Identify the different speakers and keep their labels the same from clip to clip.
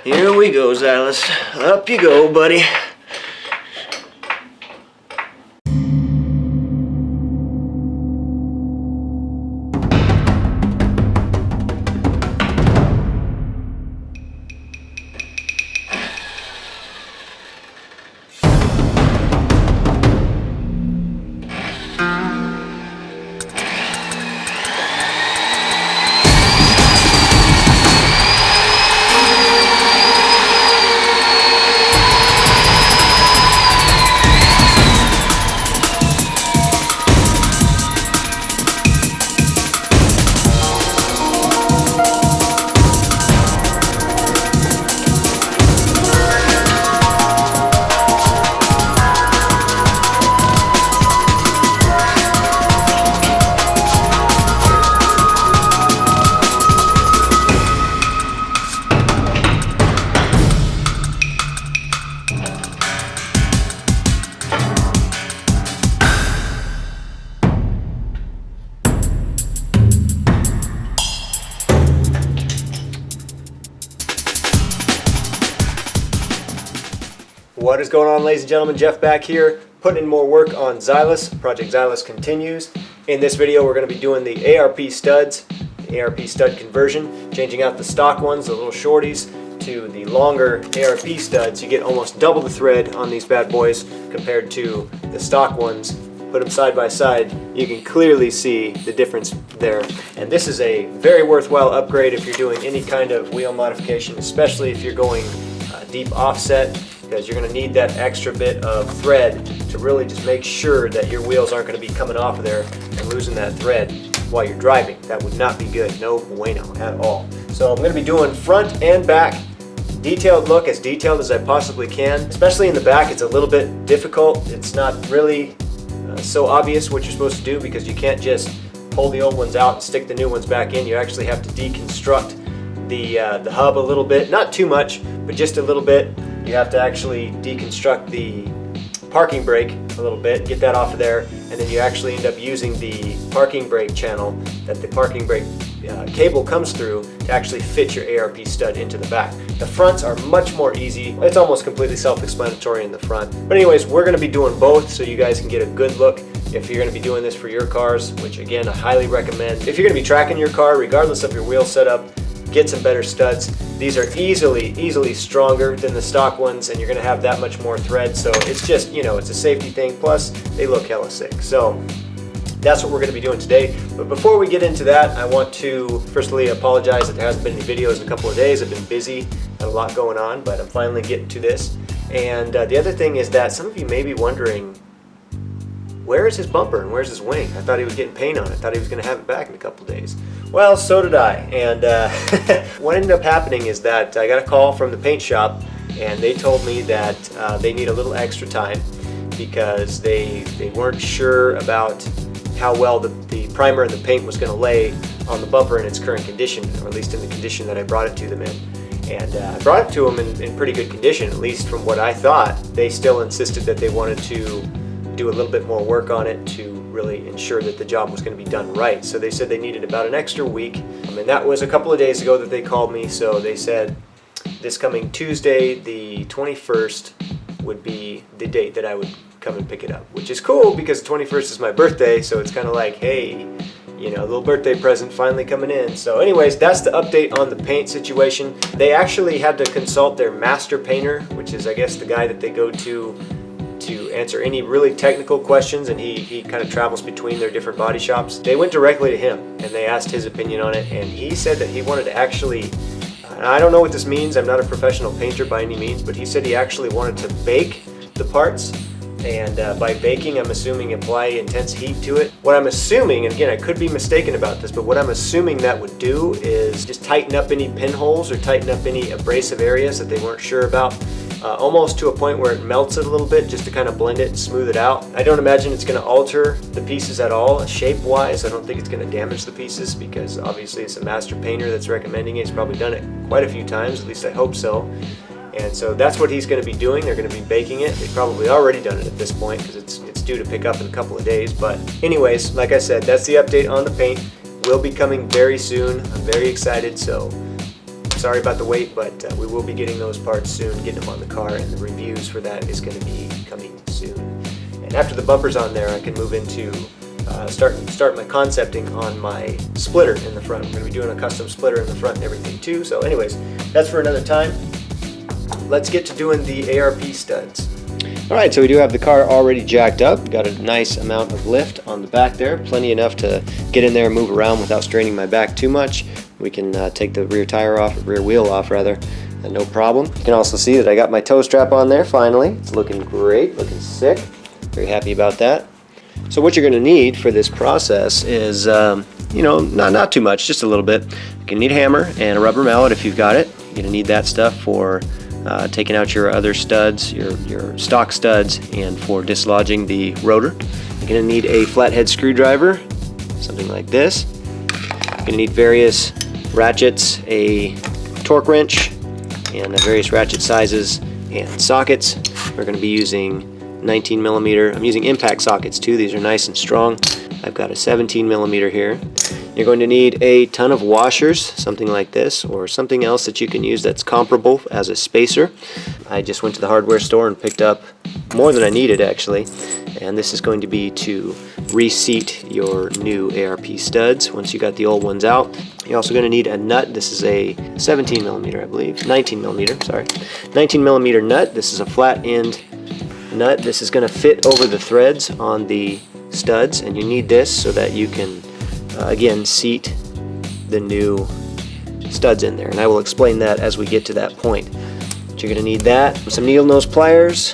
Speaker 1: Here we go, Zailas. Up you go, buddy. What is going on, ladies and gentlemen? Jeff back here, putting in more work on Zailas. Project Zailas continues. In this video, we're going to be doing the ARP studs, the ARP stud conversion, changing out the stock ones, the little shorties, to the longer ARP studs. You get almost double the thread on these bad boys compared to the stock ones. Put them side by side, you can clearly see the difference there. And this is a very worthwhile upgrade if you're doing any kind of wheel modification, especially if you're going deep offset, because you're going to need that extra bit of thread to really just make sure that your wheels aren't going to be coming off of there and losing that thread while you're driving. That would not be good, no bueno at all. So I'm going to be doing front and back detailed look, as detailed as I possibly can. Especially in the back, it's a little bit difficult. It's not really so obvious what you're supposed to do, because you can't just pull the old ones out and stick the new ones back in. You actually have to deconstruct the hub a little bit, not too much, but just a little bit. You have to actually deconstruct the parking brake a little bit, get that off of there, and then you actually end up using the parking brake channel that the parking brake cable comes through to actually fit your ARP stud into the back. The fronts are much more easy. It's almost completely self-explanatory in the front. But anyways, we're going to be doing both so you guys can get a good look if you're going to be doing this for your cars, which again, I highly recommend. If you're going to be tracking your car, regardless of your wheel setup, get some better studs. These are easily stronger than the stock ones, and you're going to have that much more thread. So it's just, you know, it's a safety thing. Plus, they look hella sick. So that's what we're going to be doing today. But before we get into that, I want to firstly apologize that there hasn't been any videos in a couple of days. I've been busy, had a lot going on, but I'm finally getting to this. And the other thing is that some of you may be wondering, where is his bumper and where's his wing? I thought he was getting paint on it. I thought he was going to have it back in a couple of days. Well, so did I. And what ended up happening is that I got a call from the paint shop, and they told me that they need a little extra time because they weren't sure about how well the primer and the paint was going to lay on the bumper in its current condition, or at least in the condition that I brought it to them in. And I brought it to them in pretty good condition, at least from what I thought. They still insisted that they wanted to do a little bit more work on it to really ensure that the job was going to be done right. So they said they needed about an extra week, and that was a couple of days ago that they called me. So they said this coming Tuesday, the 21st, would be the date that I would come and pick it up, which is cool because the 21st is my birthday, so it's kind of like, hey, you know, a little birthday present finally coming in. So anyways, that's the update on the paint situation. They actually had to consult their master painter, which is, I guess, the guy that they go to answer any really technical questions, and he kind of travels between their different body shops. They went directly to him and they asked his opinion on it, and he said that he wanted to actually, I don't know what this means, I'm not a professional painter by any means, but he said he actually wanted to bake the parts, and by baking, I'm assuming apply intense heat to it. What I'm assuming, and again, I could be mistaken about this, but what I'm assuming that would do is just tighten up any pinholes or tighten up any abrasive areas that they weren't sure about. Almost to a point where it melts it a little bit, just to kind of blend it and smooth it out. I don't imagine it's going to alter the pieces at all shape-wise. I don't think it's going to damage the pieces, because obviously it's a master painter that's recommending it. He's probably done it quite a few times, at least I hope so. And so that's what he's going to be doing. They're going to be baking it. They've probably already done it at this point because it's due to pick up in a couple of days. But anyways, like I said, that's the update on the paint. Will be coming very soon. I'm very excited, so sorry about the wait, but we will be getting those parts soon, getting them on the car, and the reviews for that is going to be coming soon. And after the bumper's on there, I can move into start my concepting on my splitter in the front. I'm going to be doing a custom splitter in the front and everything too. So anyways, that's for another time. Let's get to doing the ARP studs. Alright, so we do have the car already jacked up. Got a nice amount of lift on the back there, plenty enough to get in there and move around without straining my back too much. We can take the rear tire off, or rear wheel off rather, no problem. You can also see that I got my toe strap on there finally. It's looking great, looking sick. Very happy about that. So what you're going to need for this process is, you know, not too much, just a little bit. You're going to need a hammer and a rubber mallet if you've got it. You're going to need that stuff for taking out your other studs, your stock studs, and for dislodging the rotor. You're going to need a flathead screwdriver, something like this. You're going to need various ratchets, a torque wrench, and various ratchet sizes and sockets. We're going to be using 19 millimeter. I'm using impact sockets too. These are nice and strong. I've got a 17 millimeter here. You're going to need a ton of washers, something like this, or something else that you can use that's comparable as a spacer. I just went to the hardware store and picked up more than I needed actually, and this is going to be to reseat your new ARP studs once you got the old ones out. You're also going to need a nut. This is a 17 millimeter, I believe, 19 millimeter, sorry. 19 millimeter nut. This is a flat end nut. This is going to fit over the threads on the studs, and you need this so that you can again seat the new studs in there, and I will explain that as we get to that point. But you're going to need that, some needle nose pliers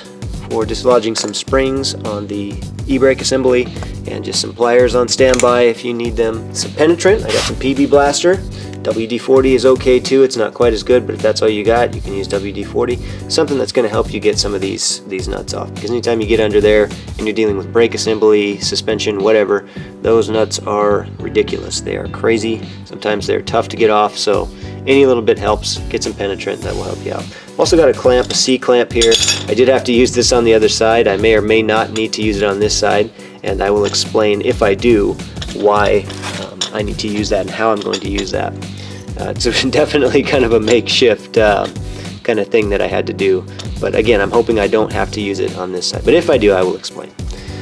Speaker 1: for dislodging some springs on the e-brake assembly, and just some pliers on standby if you need them. Some penetrant. I got some PB Blaster. WD-40 is okay too. It's not quite as good, but if that's all you got, you can use WD-40. Something that's going to help you get some of these nuts off, because anytime you get under there and you're dealing with brake assembly, suspension, whatever, those nuts are ridiculous. They are crazy. Sometimes they're tough to get off, so any little bit helps. Get some penetrant, that will help you out. I've also got a clamp, a C-clamp here. I did have to use this on the other side. I may or may not need to use it on this side, and I will explain, if I do, why I need to use that and how I'm going to use that. It's definitely kind of a makeshift kind of thing that I had to do, but again, I'm hoping I don't have to use it on this side, but if I do, I will explain.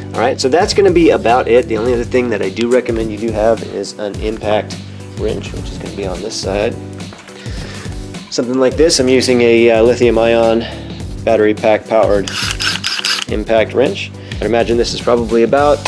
Speaker 1: Alright, so that's going to be about it. The only other thing that I do recommend you do have is an impact wrench, which is going to be on this side. Something like this. I'm using a lithium-ion battery pack powered impact wrench. I imagine this is probably about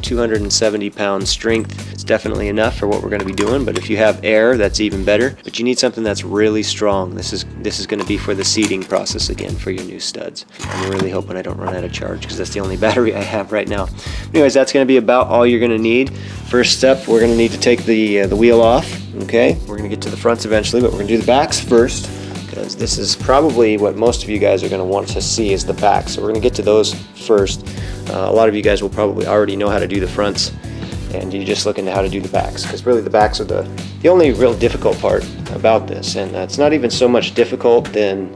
Speaker 1: 270 pound strength. It's definitely enough for what we're going to be doing, but if you have air, that's even better. But you need something that's really strong. This is going to be for the seating process again for your new studs. I'm really hoping I don't run out of charge, because that's the only battery I have right now. Anyways, that's going to be about all you're going to need. First step, we're going to need to take the wheel off. Okay, we're going to get to the fronts eventually, but we're going to do the backs first, because this is probably what most of you guys are going to want to see, is the back. So we're going to get to those first. A lot of you guys will probably already know how to do the fronts, and you just look into how to do the backs, because really the backs are the only real difficult part about this, and it's not even so much difficult than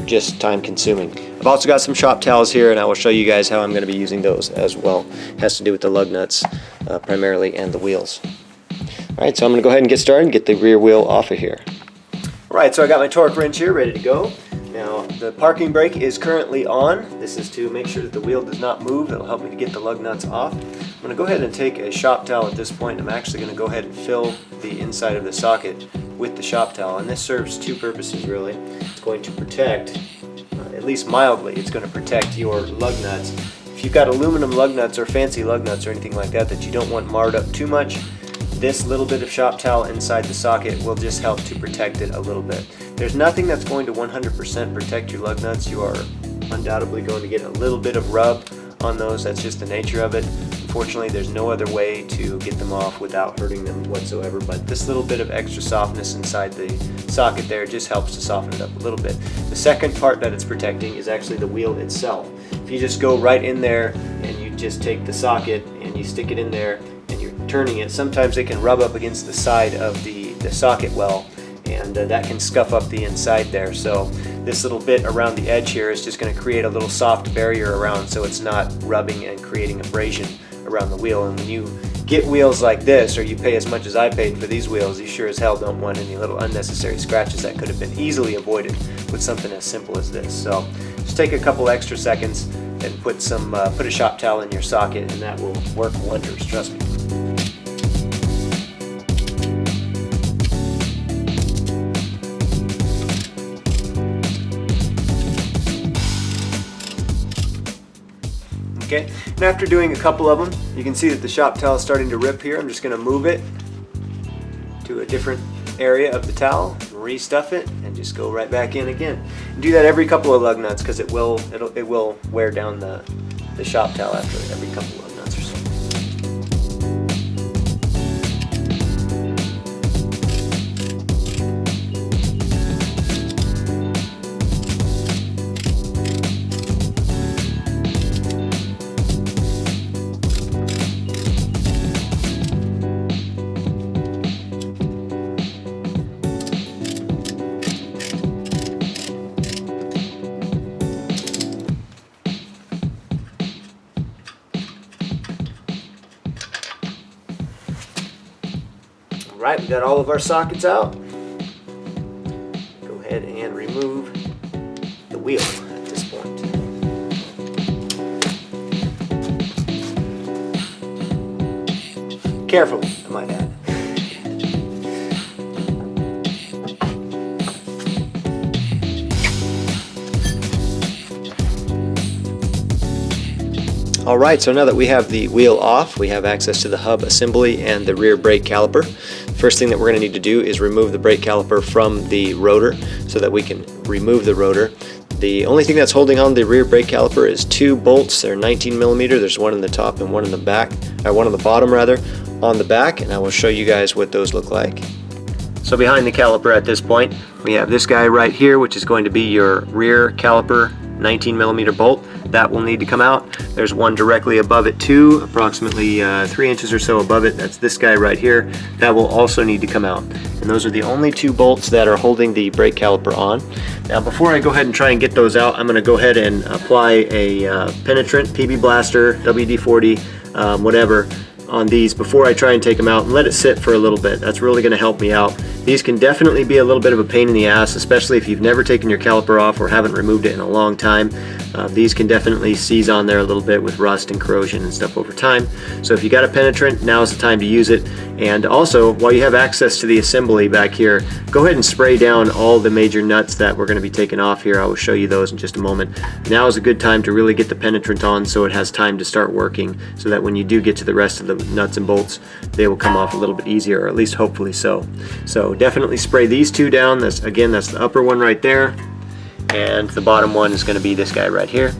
Speaker 1: just time consuming. I've also got some shop towels here, and I will show you guys how I'm going to be using those as well. It has to do with the lug nuts primarily, and the wheels. Alright, so I'm going to go ahead and get started and get the rear wheel off of here. Alright, so I got my torque wrench here ready to go. Now, the parking brake is currently on. This is to make sure that the wheel does not move. It'll help me to get the lug nuts off. I'm going to go ahead and take a shop towel at this point. I'm actually going to go ahead and fill the inside of the socket with the shop towel, and this serves two purposes really. It's going to protect, at least mildly, it's going to protect your lug nuts. If you've got aluminum lug nuts or fancy lug nuts or anything like that you don't want marred up too much, this little bit of shop towel inside the socket will just help to protect it a little bit. There's nothing that's going to 100% protect your lug nuts. You are undoubtedly going to get a little bit of rub on those. That's just the nature of it. Unfortunately, there's no other way to get them off without hurting them whatsoever, but this little bit of extra softness inside the socket there just helps to soften it up a little bit. The second part that it's protecting is actually the wheel itself. If you just go right in there and you just take the socket and you stick it in there and you're turning it, sometimes it can rub up against the side of the socket well, and that can scuff up the inside there. So this little bit around the edge here is just going to create a little soft barrier around, so it's not rubbing and creating abrasion around the wheel. And when you get wheels like this, or you pay as much as I paid for these wheels, you sure as hell don't want any little unnecessary scratches that could have been easily avoided with something as simple as this. So just take a couple extra seconds and put a shop towel in your socket, and that will work wonders, trust me. Okay, and after doing a couple of them, you can see that the shop towel is starting to rip here. I'm just going to move it to a different area of the towel, restuff it, and just go right back in again. And do that every couple of lug nuts, because it will wear down the shop towel after every couple of lug nuts or so. Alright, we got all of our sockets out. Go ahead and remove the wheel at this point. Carefully, I might add. Alright, so now that we have the wheel off, we have access to the hub assembly and the rear brake caliper. First thing that we're going to need to do is remove the brake caliper from the rotor so that we can remove the rotor. The only thing that's holding on the rear brake caliper is two bolts. They're 19mm. There's one in the top and one in the back, or one on the bottom rather, on the back, and I will show you guys what those look like. So behind the caliper at this point, we have this guy right here, which is going to be your rear caliper 19mm bolt. That will need to come out. There's one directly above it too, approximately 3 inches or so above it. That's this guy right here. That will also need to come out. And those are the only two bolts that are holding the brake caliper on. Now before I go ahead and try and get those out, I'm going to go ahead and apply a penetrant, PB Blaster, WD-40, whatever, on these before I try and take them out, and let it sit for a little bit. That's really going to help me out. These can definitely be a little bit of a pain in the ass, especially if you've never taken your caliper off or haven't removed it in a long time. These can definitely seize on there a little bit with rust and corrosion and stuff over time. So if you got a penetrant, now's the time to use it. And also, while you have access to the assembly back here, go ahead and spray down all the major nuts that we're going to be taking off here. I will show you those in just a moment. Now is a good time to really get the penetrant on so it has time to start working, so that when you do get to the rest of the nuts and bolts, they will come off a little bit easier, or at least hopefully so. So definitely spray these two down. That's the upper one right there, and the bottom one is going to be this guy right here.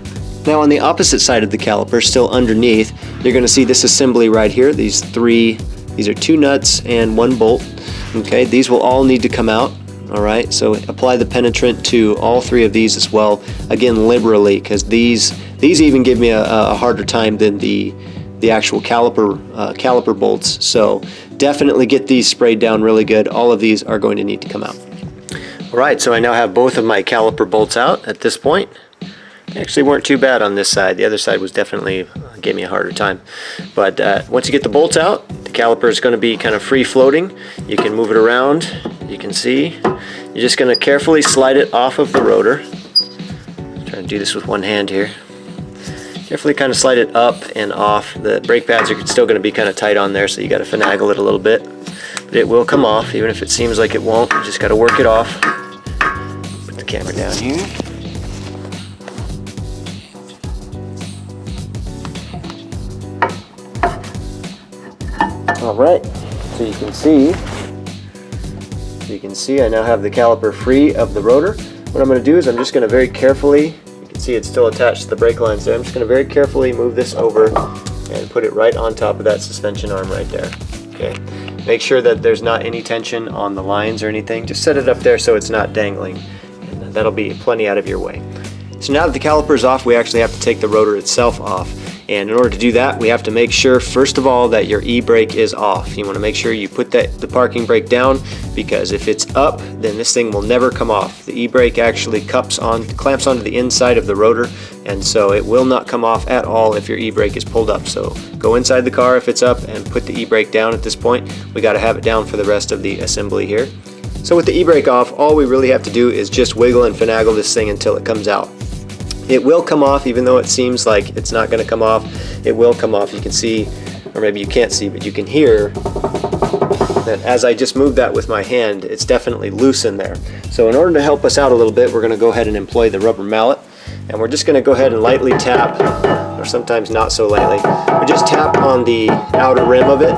Speaker 1: Now on the opposite side of the caliper, still underneath, you're going to see this assembly right here. These are two nuts and one bolt. Okay, these will all need to come out. Alright, so apply the penetrant to all three of these as well, again liberally, because these even give me a harder time than the actual caliper bolts. So definitely get these sprayed down really good. All of these are going to need to come out. Alright, so I now have both of my caliper bolts out at this point. They actually weren't too bad on this side. The other side was definitely gave me a harder time. But once you get the bolts out, the caliper is going to be kind of free floating. You can move it around. You can see. You're just going to carefully slide it off of the rotor. I'm trying to do this with one hand here. Carefully kind of slide it up and off. The brake pads are still going to be kind of tight on there, so you got to finagle it a little bit. But it will come off, even if it seems like it won't. You just got to work it off. Put the camera down here. Alright, so you can see I now have the caliper free of the rotor. What I'm going to do is I'm just going to very carefully, you can see it's still attached to the brake lines there, I'm just going to very carefully move this over and put it right on top of that suspension arm right there. Okay, make sure that there's not any tension on the lines or anything. Just set it up there so it's not dangling, and that'll be plenty out of your way. So now that the caliper is off, we actually have to take the rotor itself off. And in order to do that, we have to make sure, first of all, that your e-brake is off. You want to make sure you put the parking brake down, because if it's up, then this thing will never come off. The e-brake actually clamps onto the inside of the rotor, and so it will not come off at all if your e-brake is pulled up. So go inside the car if it's up and put the e-brake down at this point. We got to have it down for the rest of the assembly here. So with the e-brake off, all we really have to do is just wiggle and finagle this thing until it comes out. It will come off, even though it seems like it's not going to come off. It will come off. You can see, or maybe you can't see, but you can hear that as I just moved that with my hand, it's definitely loose in there. So in order to help us out a little bit, we're going to go ahead and employ the rubber mallet, and we're just going to go ahead and lightly tap, or sometimes not so lightly. We just tap on the outer rim of it,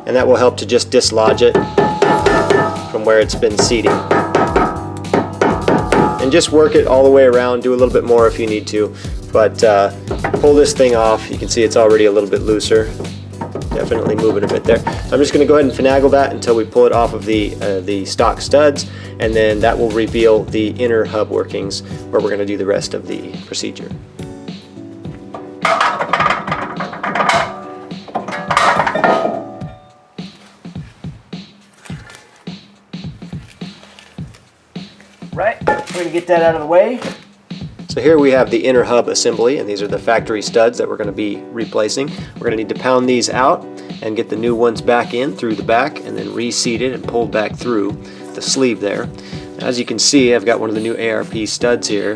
Speaker 1: and that will help to just dislodge it from where it's been seating. And just work it all the way around, do a little bit more if you need to, but pull this thing off. You can see it's already a little bit looser. Definitely moving a bit there. So I'm just going to go ahead and finagle that until we pull it off of the stock studs, and then that will reveal the inner hub workings where we're going to do the rest of the procedure. Right, we're going to get that out of the way. So here we have the inner hub assembly, and these are the factory studs that we're going to be replacing. We're going to need to pound these out and get the new ones back in through the back, and then reseated and pulled back through the sleeve there. As you can see, I've got one of the new ARP studs here.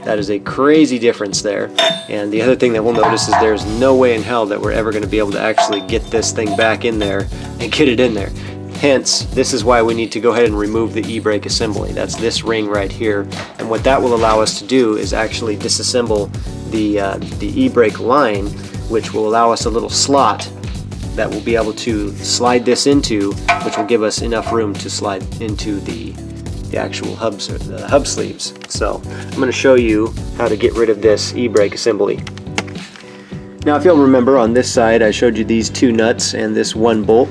Speaker 1: That is a crazy difference there. And the other thing that we'll notice is there's no way in hell that we're ever going to be able to actually get this thing back in there and get it in there. Hence, this is why we need to go ahead and remove the e-brake assembly. That's this ring right here. And what that will allow us to do is actually disassemble the e-brake line, which will allow us a little slot that we'll be able to slide this into, which will give us enough room to slide into the actual hubs, or the hub sleeves. So I'm going to show you how to get rid of this e-brake assembly. Now, if you'll remember, on this side I showed you these two nuts and this one bolt.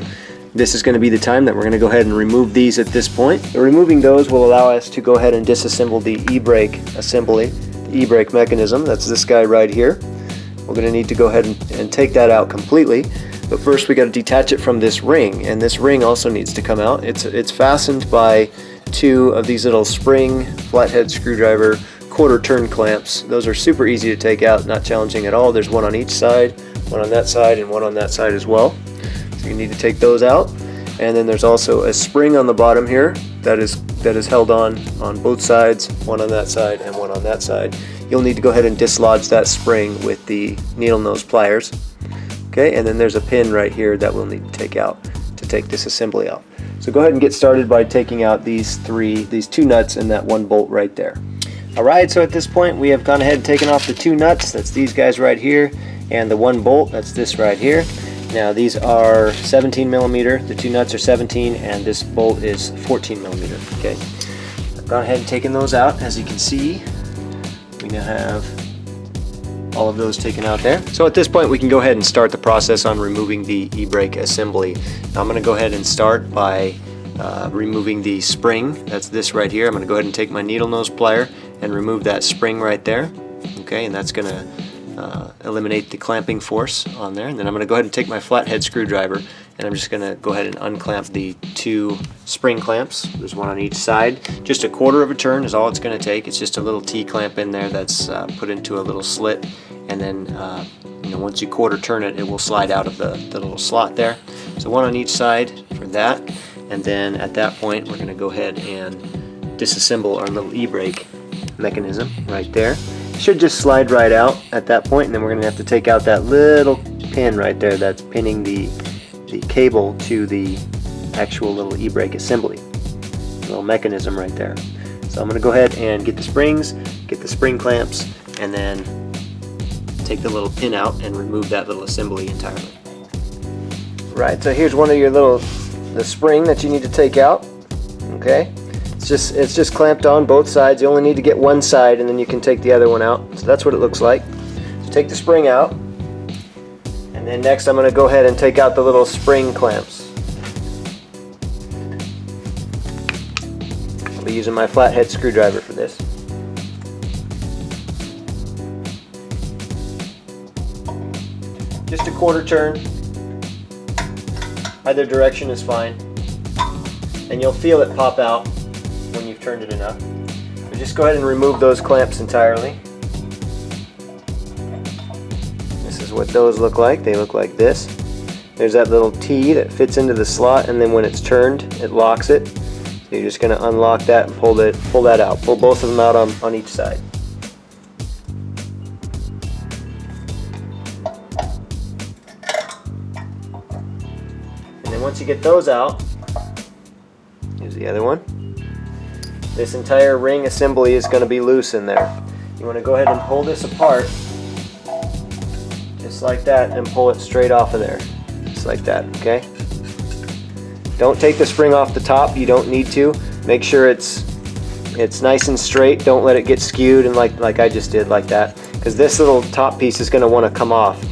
Speaker 1: This is going to be the time that we're going to go ahead and remove these at this point. Removing those will allow us to go ahead and disassemble the e-brake assembly, the e-brake mechanism. That's this guy right here. We're going to need to go ahead and take that out completely. But first we got to detach it from this ring, and this ring also needs to come out. It's fastened by two of these little spring flathead screwdriver quarter turn clamps. Those are super easy to take out, not challenging at all. There's one on each side, one on that side, and one on that side as well. So you need to take those out. And then there's also a spring on the bottom here that is held on both sides, one on that side and one on that side. You'll need to go ahead and dislodge that spring with the needle nose pliers. Okay, and then there's a pin right here that we'll need to take out to take this assembly out. So go ahead and get started by taking out these two nuts and that one bolt right there. Alright, so at this point we have gone ahead and taken off the two nuts. That's these guys right here, and the one bolt, that's this right here. Now these are 17 millimeter, the two nuts are 17, and this bolt is 14 millimeter. Okay, I've gone ahead and taken those out. As you can see, we now have all of those taken out there. So at this point we can go ahead and start the process on removing the e-brake assembly. Now I'm going to go ahead and start by removing the spring. That's this right here. I'm going to go ahead and take my needle nose plier and remove that spring right there. Okay, and that's going to eliminate the clamping force on there. And then I'm going to go ahead and take my flathead screwdriver, and I'm just going to go ahead and unclamp the two spring clamps. There's one on each side. Just a quarter of a turn is all it's going to take. It's just a little T-clamp in there that's put into a little slit, and then once you quarter turn it, it will slide out of the little slot there. So one on each side for that, and then at that point we're going to go ahead and disassemble our little e-brake mechanism right there. It should just slide right out at that point, and then we're going to have to take out that little pin right there that's pinning the cable to the actual little e-brake assembly, little mechanism right there. So I'm going to go ahead and get the springs, get the spring clamps, and then take the little pin out and remove that little assembly entirely. Right, so here's one of your the spring that you need to take out. Okay, it's just clamped on both sides. You only need to get one side, and then you can take the other one out. So that's what it looks like. So take the spring out, and then next I'm going to go ahead and take out the little spring clamps. I'll be using my flathead screwdriver for this. just a quarter turn. Either direction is fine. And you'll feel it pop out when you've turned it enough. So just go ahead and remove those clamps entirely. This is what those look like. They look like this. There's that little T that fits into the slot, and then when it's turned, it locks it. So you're just going to unlock that and pull that out. Pull both of them out on each side. And then once you get those out, here's the other one. This entire ring assembly is going to be loose in there. You want to go ahead and pull this apart, just like that, and pull it straight off of there. Just like that, okay? Don't take the spring off the top, you don't need to. Make sure it's nice and straight. Don't let it get skewed and like I just did, like that. Because this little top piece is going to want to come off.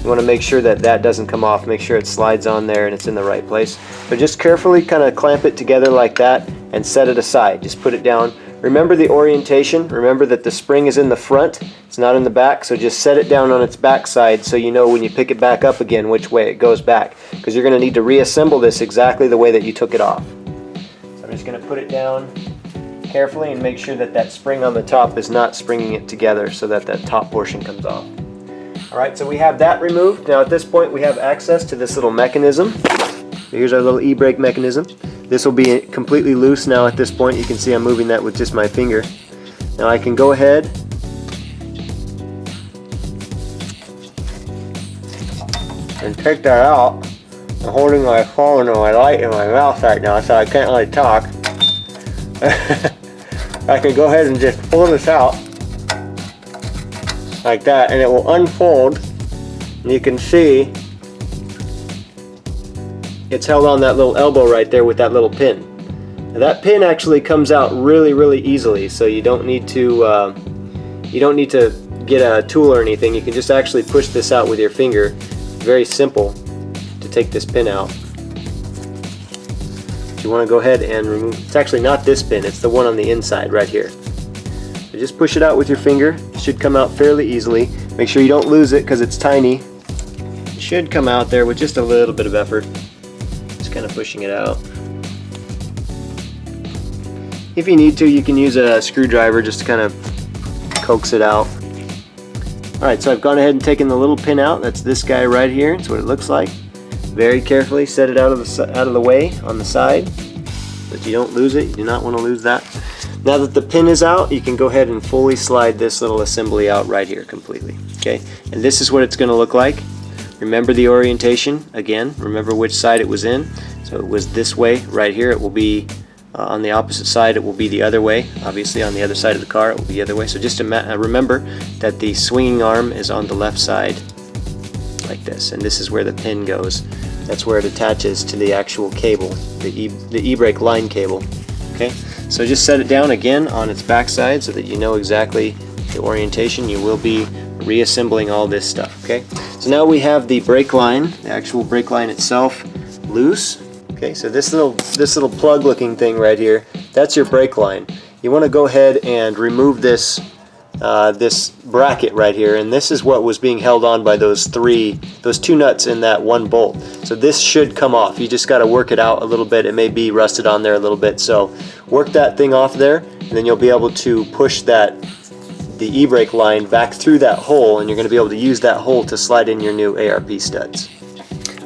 Speaker 1: You want to make sure that that doesn't come off. Make sure it slides on there and it's in the right place. So just carefully kind of clamp it together like that and set it aside. Just put it down. Remember the orientation. Remember that the spring is in the front. It's not in the back. So just set it down on its back side so you know when you pick it back up again which way it goes back. Because you're going to need to reassemble this exactly the way that you took it off. So I'm just going to put it down carefully and make sure that that spring on the top is not springing it together so that that top portion comes off. Alright, so we have that removed. Now at this point we have access to this little mechanism. Here's our little e-brake mechanism. This will be completely loose now at this point. You can see I'm moving that with just my finger. Now I can go ahead and take that out. I'm holding my phone or my light in my mouth right now, so I can't really talk. I can go ahead and just pull this out like that, and it will unfold. And you can see it's held on that little elbow right there with that little pin. Now that pin actually comes out really easily, so you don't need to get a tool or anything. You can just actually push this out with your finger. It's very simple to take this pin out. You want to go ahead and remove. It's actually not this pin, it's the one on the inside right here. So just push it out with your finger. It should come out fairly easily. Make sure you don't lose it because it's tiny. It should come out there with just a little bit of effort. Just kind of pushing it out. If you need to, you can use a screwdriver just to kind of coax it out. Alright, so I've gone ahead and taken the little pin out. That's this guy right here. That's what it looks like. Very carefully set it out of the way on the side so that you don't lose it. You do not want to lose that. Now that the pin is out, you can go ahead and fully slide this little assembly out right here completely. Okay, and this is what it's going to look like. Remember the orientation again. Remember which side it was in. So it was this way right here. It will be on the opposite side. It will be the other way. Obviously, on the other side of the car, it will be the other way. So just remember that the swinging arm is on the left side, like this, and this is where the pin goes. That's where it attaches to the actual cable, the e-brake line cable. Okay, so just set it down again on its back side so that you know exactly the orientation. You will be reassembling all this stuff. Okay, so now we have the brake line, the actual brake line itself, loose. Okay, so this little plug looking thing right here, that's your brake line. You want to go ahead and remove this this bracket right here, and this is what was being held on by those two nuts in that one bolt. So this should come off. You just got to work it out a little bit. It may be rusted on there a little bit, so work that thing off there, and then you'll be able to push the e-brake line back through that hole, and you're going to be able to use that hole to slide in your new ARP studs.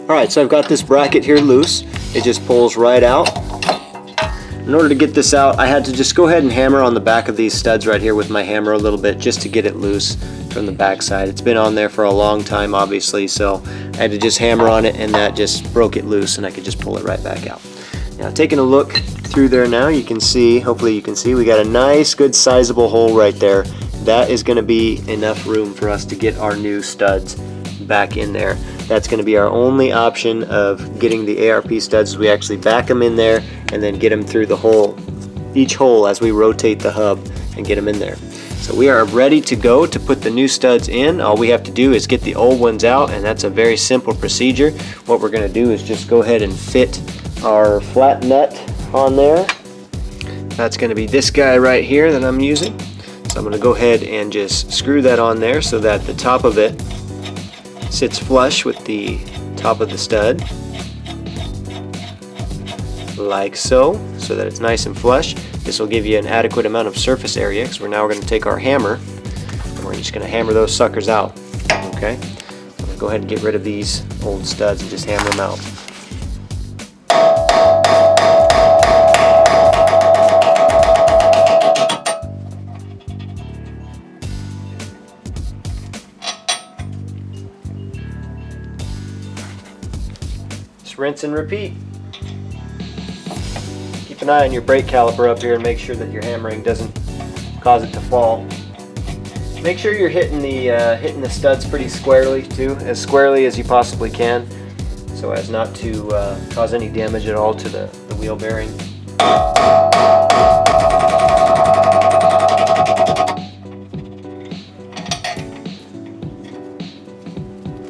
Speaker 1: Alright, so I've got this bracket here loose. It just pulls right out. In order to get this out, I had to just go ahead and hammer on the back of these studs right here with my hammer a little bit just to get it loose from the back side. It's been on there for a long time, obviously, so I had to just hammer on it, and that just broke it loose, and I could just pull it right back out. Now, taking a look through there now, you can see, hopefully you can see, we got a nice, good, sizable hole right there. That is going to be enough room for us to get our new studs back in there. That's going to be our only option of getting the ARP studs. We actually back them in there and then get them through the hole, each hole as we rotate the hub and get them in there. So we are ready to go to put the new studs in. All we have to do is get the old ones out, and that's a very simple procedure. What we're going to do is just go ahead and fit our flat nut on there. That's going to be this guy right here that I'm using. So I'm going to go ahead and just screw that on there so that the top of it sits flush with the top of the stud, like so that it's nice and flush. This will give you an adequate amount of surface area, because we're now going to take our hammer and we're just going to hammer those suckers out. Okay, so I'm going to go ahead and get rid of these old studs and just hammer them out. Just rinse and repeat. Keep an eye on your brake caliper up here and make sure that your hammering doesn't cause it to fall. Make sure you're hitting the studs pretty squarely too, as squarely as you possibly can, so as not to cause any damage at all to the wheel bearing.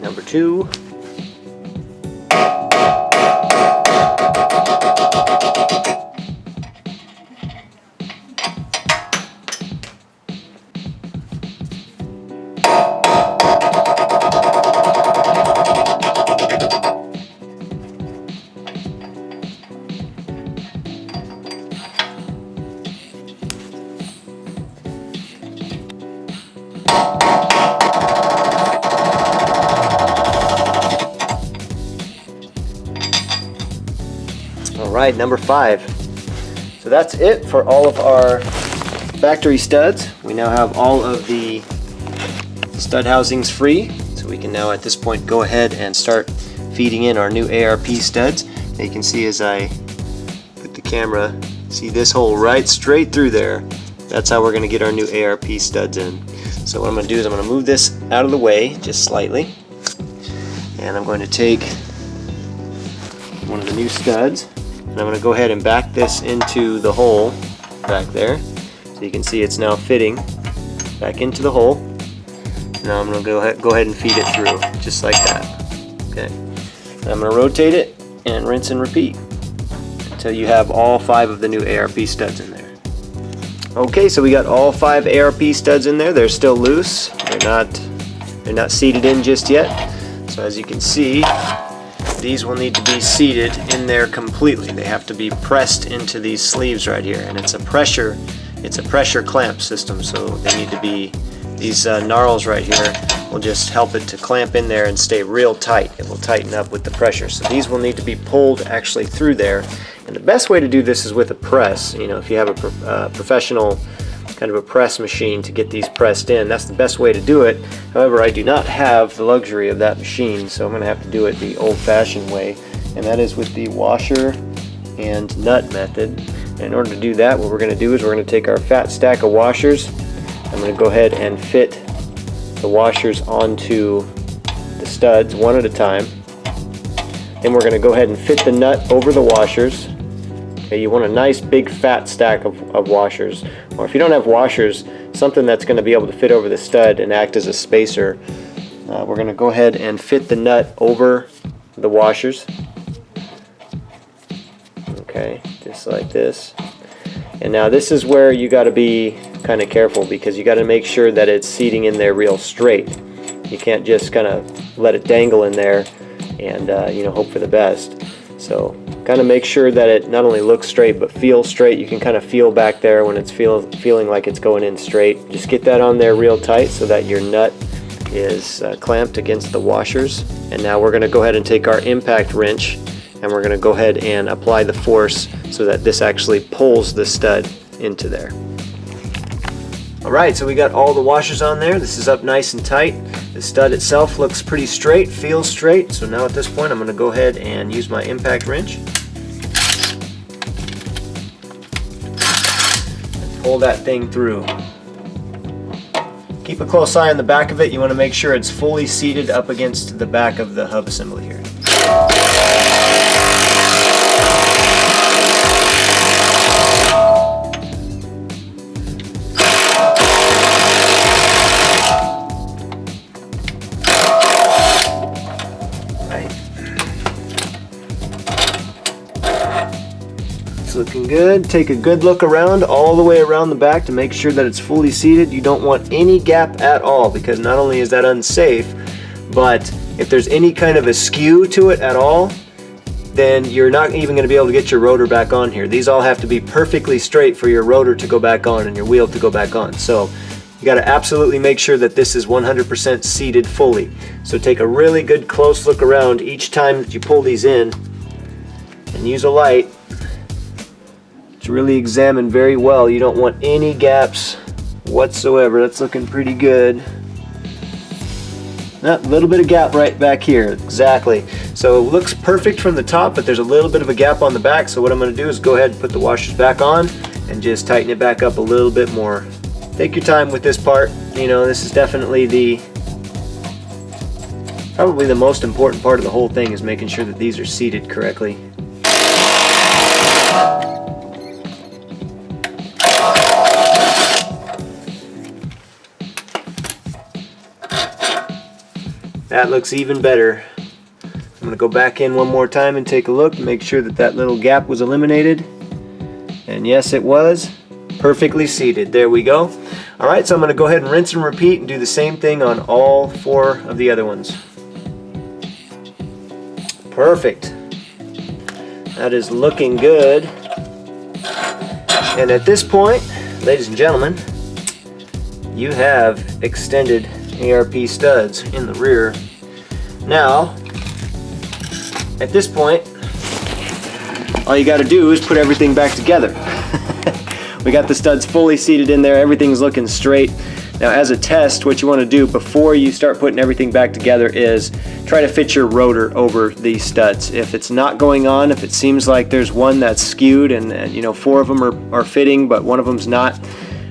Speaker 1: Number 2. Alright, number 5. So that's it for all of our factory studs. We now have all of the stud housings free, so we can now at this point go ahead and start feeding in our new ARP studs. And you can see as I put the camera, see this hole right straight through there. That's how we're going to get our new ARP studs in. So what I'm going to do is I'm going to move this out of the way just slightly, and I'm going to take one of the new studs and I'm going to go ahead and back this into the hole back there. So you can see it's now fitting back into the hole. Now I'm going to go ahead and feed it through just like that. Okay. And I'm going to rotate it and rinse and repeat until you have all 5 of the new ARP studs in there. Okay, so we got all 5 ARP studs in there. They're still loose. They're not seated in just yet. So as you can see, these will need to be seated in there completely. They have to be pressed into these sleeves right here, and it's a pressure clamp system, so they need to be, these gnarls right here will just help it to clamp in there and stay real tight. It will tighten up with the pressure. So these will need to be pulled actually through there, and the best way to do this is with a press. You know, if you have a professional kind of a press machine to get these pressed in, that's the best way to do it. However, I do not have the luxury of that machine, so I'm going to have to do it the old-fashioned way, and that is with the washer and nut method. And in order to do that, what we're going to do is we're going to take our fat stack of washers. I'm going to go ahead and fit the washers onto the studs one at a time. Then we're going to go ahead and fit the nut over the washers. Okay, you want a nice big fat stack of washers, or if you don't have washers, something that's going to be able to fit over the stud and act as a spacer. We're going to go ahead and fit the nut over the washers. Okay, just like this. And now this is where you got to be kind of careful, because you got to make sure that it's seating in there real straight. You can't just kind of let it dangle in there and hope for the best. So kind of make sure that it not only looks straight but feels straight. You can kind of feel back there when it's feeling like it's going in straight. Just get that on there real tight so that your nut is clamped against the washers. And now we're going to go ahead and take our impact wrench and we're going to go ahead and apply the force so that this actually pulls the stud into there. Alright, so we got all the washers on there. This is up nice and tight. The stud itself looks pretty straight, feels straight. So now at this point I'm going to go ahead and use my impact wrench and pull that thing through. Keep a close eye on the back of it. You want to make sure it's fully seated up against the back of the hub assembly here. Looking good. Take a good look around all the way around the back to make sure that it's fully seated. You don't want any gap at all, because not only is that unsafe, but If there's any kind of a skew to it at all, then you're not even going to be able to get your rotor back on here. These all have to be perfectly straight for your rotor to go back on and your wheel to go back on. So you got to absolutely make sure that this is 100% seated fully. So take a really good close look around each time that you pull these in, and use a light to really examine very well. You don't want any gaps whatsoever. That's looking pretty good. A little bit of gap right back here, exactly. So it looks perfect from the top, but there's a little bit of a gap on the back. So what I'm going to do is go ahead and put the washers back on and just tighten it back up a little bit more. Take your time with this part. You know, this is definitely probably the most important part of the whole thing, is making sure that these are seated correctly. That looks even better. I'm going to go back in one more time and take a look, make sure that that little gap was eliminated. And yes, it was. Perfectly seated. There we go. Alright, so I'm going to go ahead and rinse and repeat and do the same thing on all 4 of the other ones. Perfect. That is looking good. And at this point, ladies and gentlemen, you have extended ARP studs in the rear. Now, at this point, all you got to do is put everything back together. We got the studs fully seated in there, everything's looking straight. Now, as a test, what you want to do before you start putting everything back together is try to fit your rotor over these studs. If it's not going on, if it seems like there's one that's skewed and you know 4 of them are fitting but one of them's not,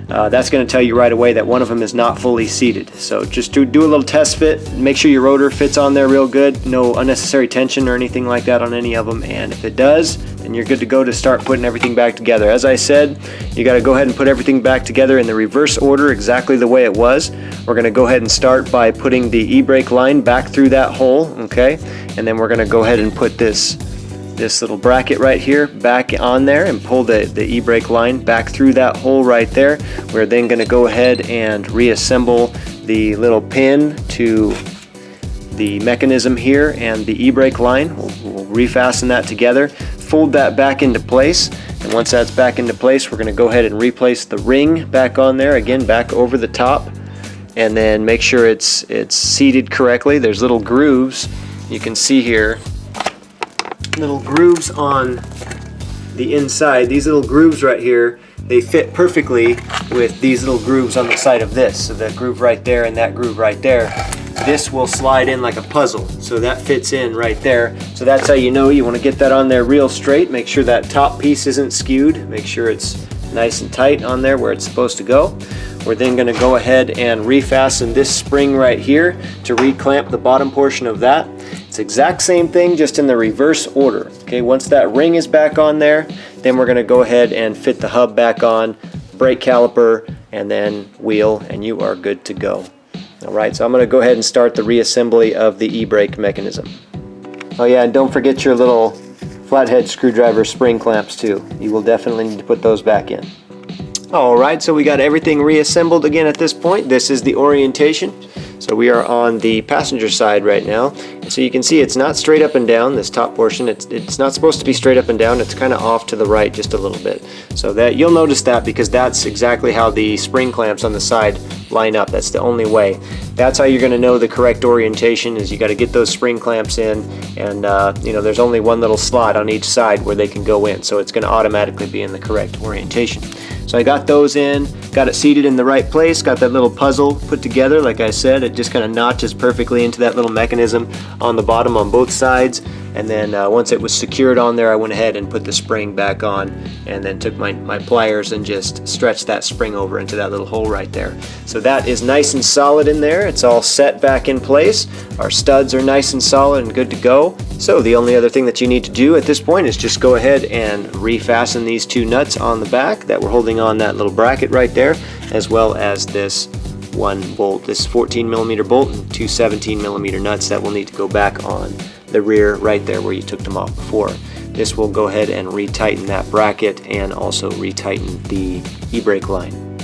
Speaker 1: that's going to tell you right away that one of them is not fully seated. So just to do a little test fit, make sure your rotor fits on there real good, no unnecessary tension or anything like that on any of them, and if it does, then you're good to go to start putting everything back together. As I said, you got to go ahead and put everything back together in the reverse order, exactly the way it was. We're going to go ahead and start by putting the e-brake line back through that hole, okay? And then we're going to go ahead and put this little bracket right here back on there and pull the e-brake line back through that hole right there. We're then going to go ahead and reassemble the little pin to the mechanism here and the e-brake line. We'll refasten that together, fold that back into place, and once that's back into place, we're going to go ahead and replace the ring back on there, again back over the top, and then make sure it's seated correctly. There's little grooves, you can see here, little grooves on the inside. These little grooves right here, they fit perfectly with these little grooves on the side of this. So that groove right there and that groove right there, this will slide in like a puzzle. So that fits in right there. So that's how you know you want to get that on there real straight. Make sure that top piece isn't skewed. Make sure it's nice and tight on there where it's supposed to go. We're then going to go ahead and refasten this spring right here to reclamp the bottom portion of that. It's the exact same thing, just in the reverse order. Okay, once that ring is back on there, then we're going to go ahead and fit the hub back on, brake caliper, and then wheel, and you are good to go. Alright, so I'm going to go ahead and start the reassembly of the e-brake mechanism. Oh yeah, and don't forget your little flathead screwdriver spring clamps too. You will definitely need to put those back in. Alright, so we got everything reassembled again at this point. This is the orientation. So we are on the passenger side right now. And so you can see it's not straight up and down, this top portion. It's not supposed to be straight up and down. It's kind of off to the right just a little bit. So that you'll notice that because that's exactly how the spring clamps on the side line up. That's the only way. That's how you're going to know the correct orientation, is you got to get those spring clamps in, and you know, there's only one little slot on each side where they can go in. So it's going to automatically be in the correct orientation. So I got those in, got it seated in the right place, got that little puzzle put together. Like I said, it just kind of notches perfectly into that little mechanism on the bottom on both sides. And then once it was secured on there, I went ahead and put the spring back on, and then took my pliers and just stretched that spring over into that little hole right there. So that is nice and solid in there. It's all set back in place. Our studs are nice and solid and good to go. So the only other thing that you need to do at this point is just go ahead and refasten these 2 nuts on the back that were holding on that little bracket right there, as well as this one bolt, this 14mm bolt, and 2 17mm nuts that will need to go back on the rear right there where you took them off before. This will go ahead and retighten that bracket and also retighten the e-brake line.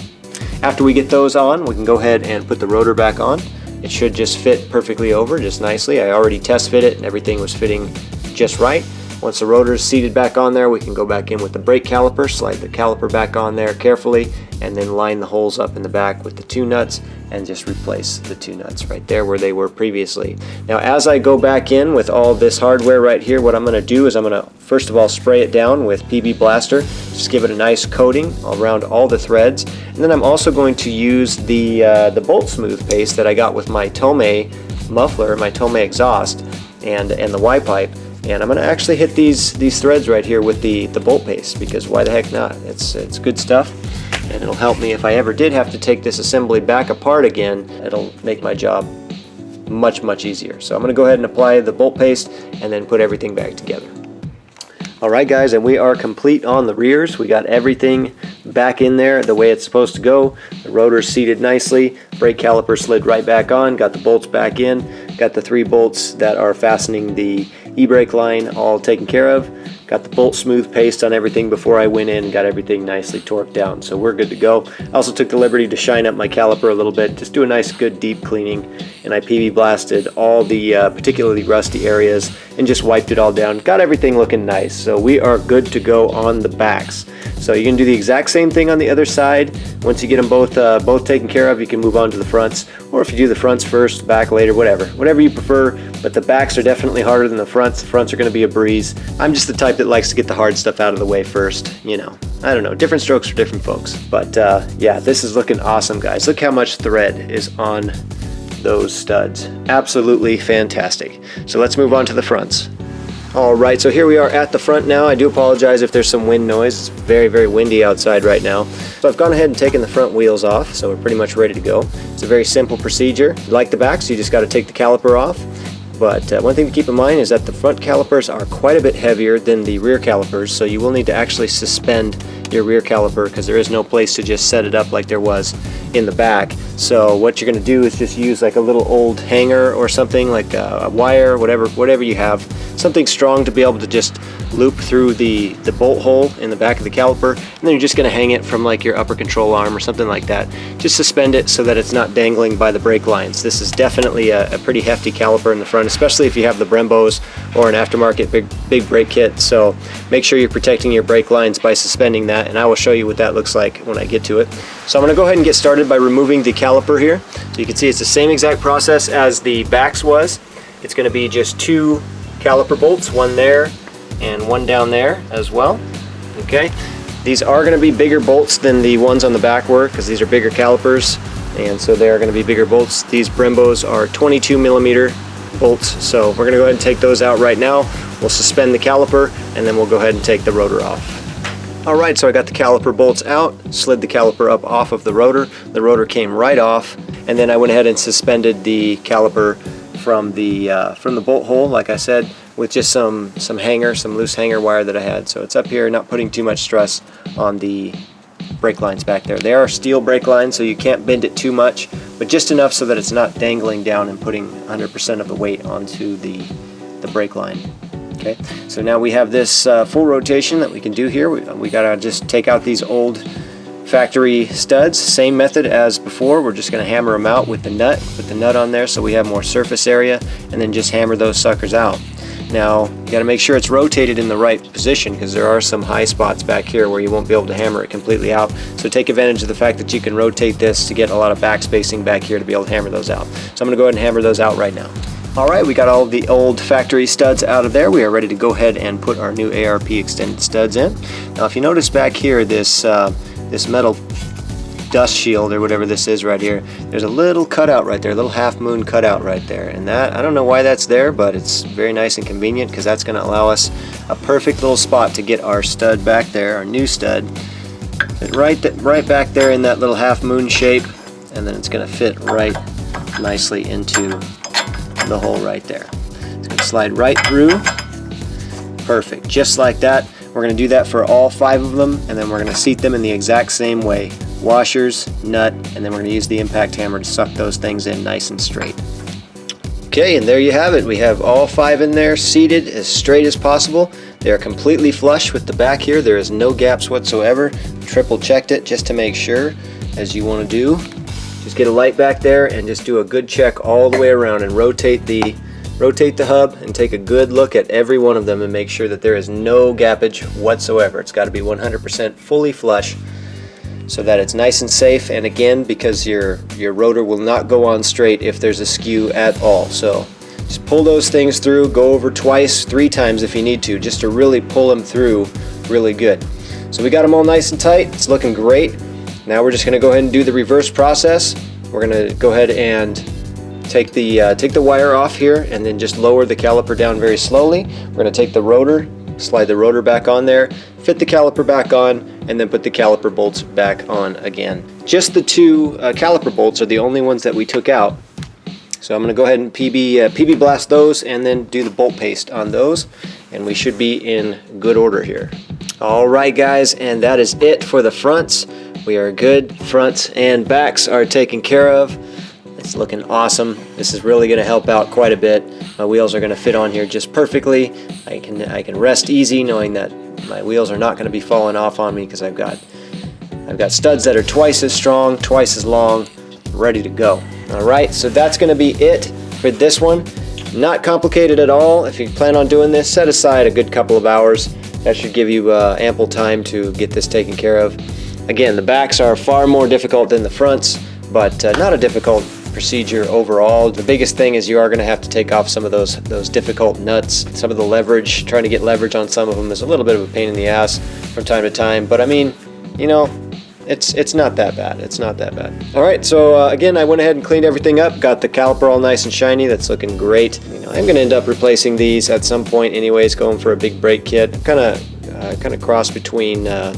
Speaker 1: After we get those on, we can go ahead and put the rotor back on. it should just fit perfectly over just nicely. I already test fit it and everything was fitting just right. Once the rotor is seated back on there, we can go back in with the brake caliper, slide the caliper back on there carefully, and then line the holes up in the back with the 2 nuts and just replace the 2 nuts right there where they were previously. Now as I go back in with all this hardware right here, what I'm going to do is I'm going to first of all spray it down with PB Blaster, just give it a nice coating around all the threads, and then I'm also going to use the bolt smooth paste that I got with my Tomei muffler, my Tomei exhaust, and the Y-pipe. And I'm going to actually hit these threads right here with the bolt paste, because why the heck not? It's good stuff, and it'll help me if I ever did have to take this assembly back apart again. It'll make my job much easier. So I'm going to go ahead and apply the bolt paste and then put everything back together. Alright guys, and we are complete on the rears. We got everything back in there the way it's supposed to go. The rotor's seated nicely, brake caliper slid right back on, got the bolts back in, got the 3 bolts that are fastening the e-brake line all taken care of, got the bolt smooth paste on everything before I went in, got everything nicely torqued down, so we're good to go. I also took the liberty to shine up my caliper a little bit, just do a nice good deep cleaning, and I PB blasted all the particularly rusty areas and just wiped it all down. Got everything looking nice, so we are good to go on the backs. So you can do the exact same thing on the other side. Once you get them both taken care of, you can move on to the fronts, or if you do the fronts first, back later, whatever you prefer. But the backs are definitely harder than the fronts. The fronts are going to be a breeze. I'm just the type that likes to get the hard stuff out of the way first. You know, I don't know, different strokes for different folks. But yeah, this is looking awesome, guys. Look how much thread is on those studs. Absolutely fantastic. So let's move on to the fronts. Alright, so here we are at the front now. I do apologize if there's some wind noise. It's very windy outside right now. So I've gone ahead and taken the front wheels off, so we're pretty much ready to go. It's a very simple procedure. Like the back, so you just got to take the caliper off. But one thing to keep in mind is that the front calipers are quite a bit heavier than the rear calipers, so you will need to actually suspend your rear caliper because there is no place to just set it up like there was in the back. So what you're going to do is just use like a little old hanger or something, like a wire, whatever you have, something strong to be able to just loop through the bolt hole in the back of the caliper, and then you're just going to hang it from like your upper control arm or something like that. Just suspend it so that it's not dangling by the brake lines. This is definitely a pretty hefty caliper in the front, especially if you have the Brembos or an aftermarket big brake kit. So make sure you're protecting your brake lines by suspending that, and I will show you what that looks like when I get to it. So I'm going to go ahead and get started by removing the caliper here. So you can see it's the same exact process as the backs was. It's going to be just 2 caliper bolts, one there and one down there as well. Okay, these are going to be bigger bolts than the ones on the back were because these are bigger calipers, and so they are going to be bigger bolts. These Brembos are 22 millimeter bolts, so we're going to go ahead and take those out right now. We'll suspend the caliper and then we'll go ahead and take the rotor off. Alright, so I got the caliper bolts out, slid the caliper up off of the rotor. The rotor came right off, and then I went ahead and suspended the caliper from the bolt hole, like I said, with just some loose hanger wire that I had. So it's up here, not putting too much stress on the brake lines back there. They are steel brake lines, so you can't bend it too much, but just enough so that it's not dangling down and putting 100% of the weight onto the brake line. Okay, so now we have this full rotation that we can do here. We gotta just take out these old factory studs, same method as before. We're just going to hammer them out with the nut, put the nut on there so we have more surface area, and then just hammer those suckers out. Now you got to make sure it's rotated in the right position because there are some high spots back here where you won't be able to hammer it completely out. So take advantage of the fact that you can rotate this to get a lot of back spacing back here to be able to hammer those out. So I'm going to go ahead and hammer those out right now. Alright, we got all the old factory studs out of there. We are ready to go ahead and put our new ARP extended studs in. Now if you notice back here, this metal dust shield or whatever this is right here, there's a little cutout right there, a little half moon cutout right there, and that, I don't know why that's there, but it's very nice and convenient because that's going to allow us a perfect little spot to get our stud back there, our new stud, right back there in that little half moon shape, and then it's going to fit right nicely into the hole right there. It's going to slide right through, perfect, just like that. We're going to do that for all 5 of them, and then we're going to seat them in the exact same way. Washers, nut, and then we're going to use the impact hammer to suck those things in nice and straight. Okay, and there you have it. We have all 5 in there seated as straight as possible. They are completely flush with the back here. There is no gaps whatsoever. Triple checked it just to make sure, as you want to do. Just get a light back there and just do a good check all the way around and rotate the hub and take a good look at every one of them and make sure that there is no gappage whatsoever. It's got to be 100% fully flush so that it's nice and safe, and again, because your rotor will not go on straight if there's a skew at all. So just pull those things through, go over twice, 3 times if you need to, just to really pull them through really good. So we got them all nice and tight. It's looking great. Now we're just going to go ahead and do the reverse process. We're going to go ahead and take the wire off here and then just lower the caliper down very slowly. We're going to take the rotor, slide the rotor back on there, fit the caliper back on, and then put the caliper bolts back on again. Just the 2 caliper bolts are the only ones that we took out. So I'm going to go ahead and PB blast those and then do the bolt paste on those, and we should be in good order here. Alright guys, and that is it for the fronts. We are good. Fronts and backs are taken care of. It's looking awesome. This is really going to help out quite a bit. My wheels are going to fit on here just perfectly. I can rest easy knowing that my wheels are not going to be falling off on me because I've got studs that are twice as strong, twice as long, ready to go. Alright, so that's going to be it for this one. Not complicated at all. If you plan on doing this, set aside a good couple of hours. That should give you ample time to get this taken care of. Again, the backs are far more difficult than the fronts, but not a difficult procedure overall. The biggest thing is you are going to have to take off some of those difficult nuts. Some of the leverage, trying to get leverage on some of them is a little bit of a pain in the ass from time to time, but I mean, you know, it's not that bad. It's not that bad. Alright, so again, I went ahead and cleaned everything up, got the caliper all nice and shiny. That's looking great. You know, I'm going to end up replacing these at some point anyways, going for a big brake kit. Kind of cross between a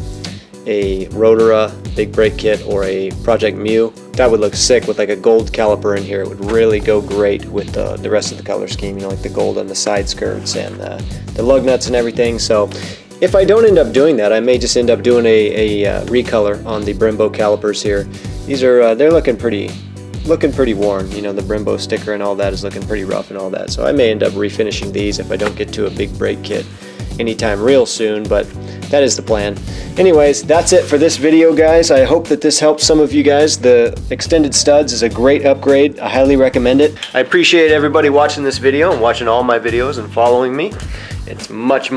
Speaker 1: Rotora big brake kit or a Project Mu. That would look sick with like a gold caliper in here. It would really go great with the rest of the color scheme, you know, like the gold on the side skirts and the lug nuts and everything. So if I don't end up doing that, I may just end up doing a recolor on the Brembo calipers here. These are they're looking pretty worn. You know, the Brembo sticker and all that is looking pretty rough and all that. So I may end up refinishing these if I don't get to a big brake kit anytime real soon, but that is the plan. Anyways, that's it for this video, guys. I hope that this helps some of you guys. The extended studs is a great upgrade. I highly recommend it. I appreciate everybody watching this video and watching all my videos and following me. It's much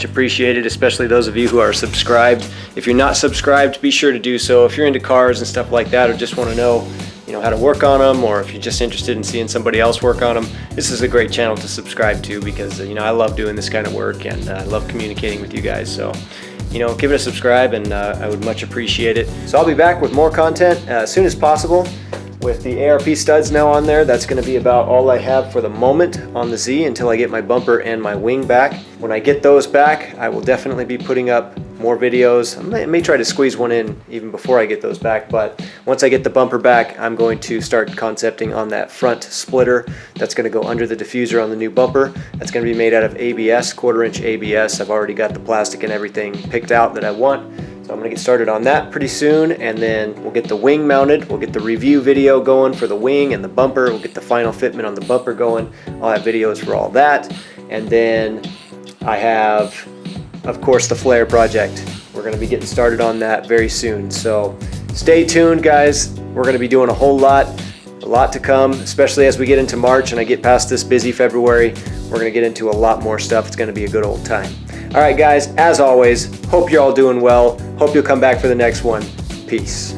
Speaker 1: appreciated, especially those of you who are subscribed. If you're not subscribed, be sure to do so. If you're into cars and stuff like that, or just want to know, you know, how to work on them, or if you're just interested in seeing somebody else work on them, this is a great channel to subscribe to because, you know, I love doing this kind of work and I love communicating with you guys. So, you know, give it a subscribe and I would much appreciate it. So I'll be back with more content as soon as possible. With the ARP studs now on there, that's going to be about all I have for the moment on the Z until I get my bumper and my wing back. When I get those back, I will definitely be putting up more videos. I may try to squeeze one in even before I get those back, but once I get the bumper back, I'm going to start concepting on that front splitter that's going to go under the diffuser on the new bumper. That's going to be made out of ABS, 1/4 inch ABS. I've already got the plastic and everything picked out that I want. So I'm going to get started on that pretty soon, and then we'll get the wing mounted. We'll get the review video going for the wing and the bumper. We'll get the final fitment on the bumper going. I'll have videos for all that. And then I have, of course, the flare project. We're going to be getting started on that very soon. So stay tuned, guys. We're going to be doing a whole lot to come, especially as we get into March and I get past this busy February. We're going to get into a lot more stuff. It's going to be a good old time. All right, guys, as always, hope you're all doing well. Hope you'll come back for the next one. Peace.